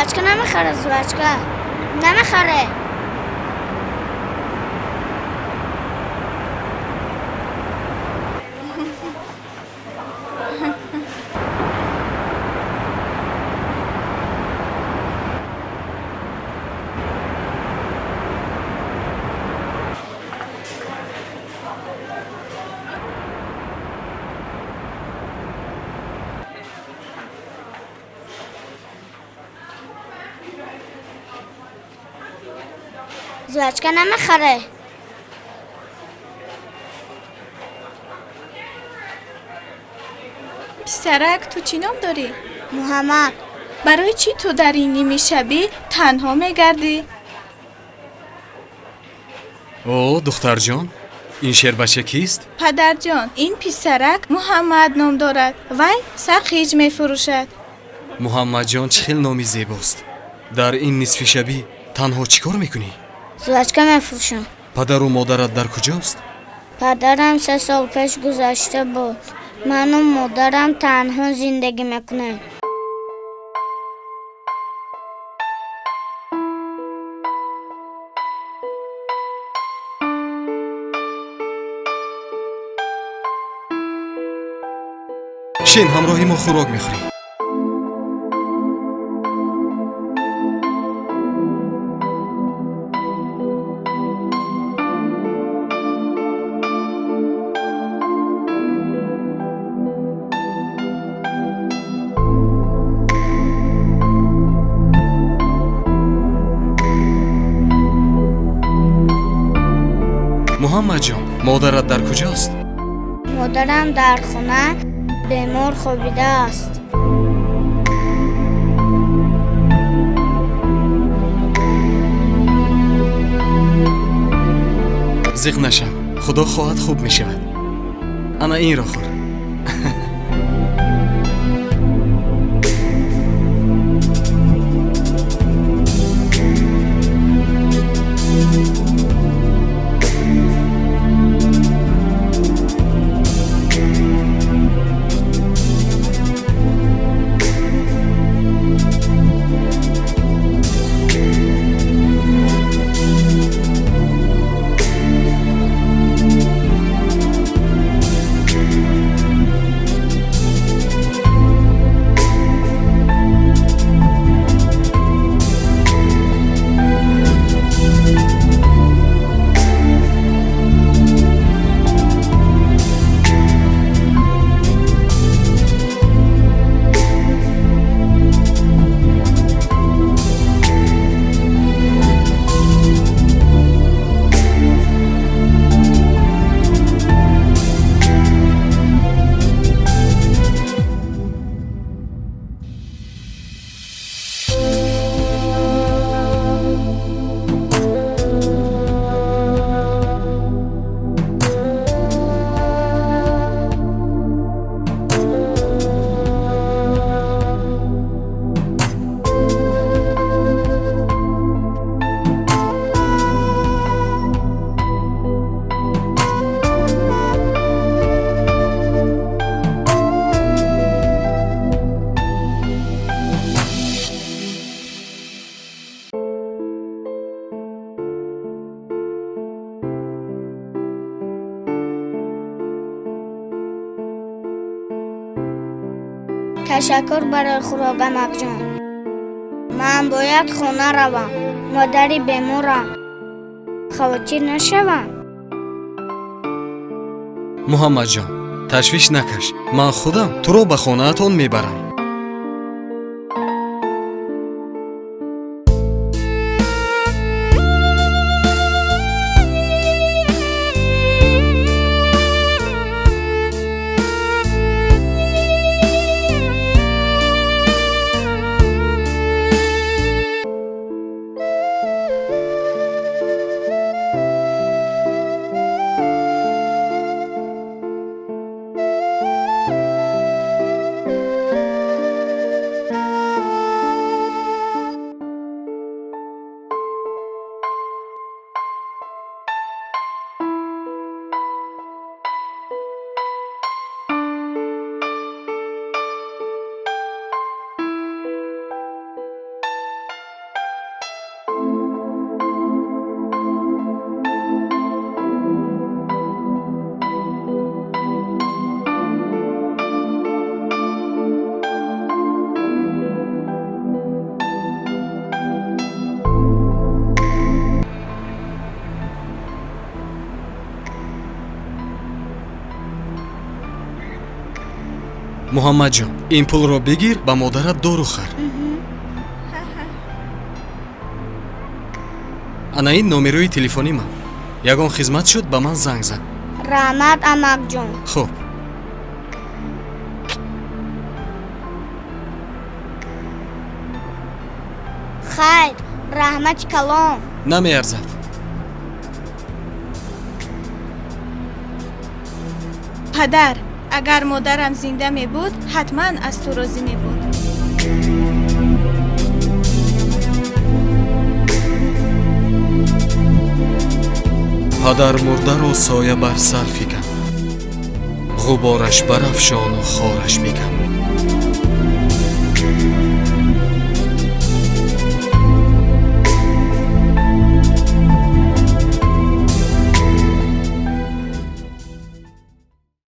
زوجکه نمیخره زوجکه نمیخره. زوجکه نمیخره. پسرک تو چی نام داری؟ محمد. برای چی تو در این نیمه شبی تنها میگردی؟ او دختر جان، این شعر بچه کیست؟ پدر جان، این پسرک محمد نام دارد. وی سرخیج میفروشد. محمد جان چه خیلی نامی زیباست. در این نصف شبی تنها چیکار میکنی؟ زوجکه میفروشم. پدر و مادرت در کجاست؟ پدرم 3 سال پیش گذشته بود. من و مادرم تنها زندگی میکنیم. شین همراهی ما خوراک میخوریم. محمد جان، مادرت در کجاست؟ مادرم در خونه بیمار خوابیده است. زیغ نشم، خدا خواهد خوب میشود. انا این را خور. تشکر برای خوراکم جان. من باید خونه روم. مادری بیمارم. خواهی نشوم. محمد جان، تشویش نکش. من خودم تو رو به خانه‌تان میبرم. муҳаммадҷон, ин пулро бигир, ба модарат дору хар. ана ин номерои телефони ман. ягон хизмат шуд, ба ман занг зан. раҳмат амакҷон. хуб. хайр, раҳмати калом. намеарзад. падар, агар модарам зинда мебуд, ҳатман аз ту розӣ мебуд. падар мурдаро соя бар сар фикан, ғубораш барафшону хораш бикан.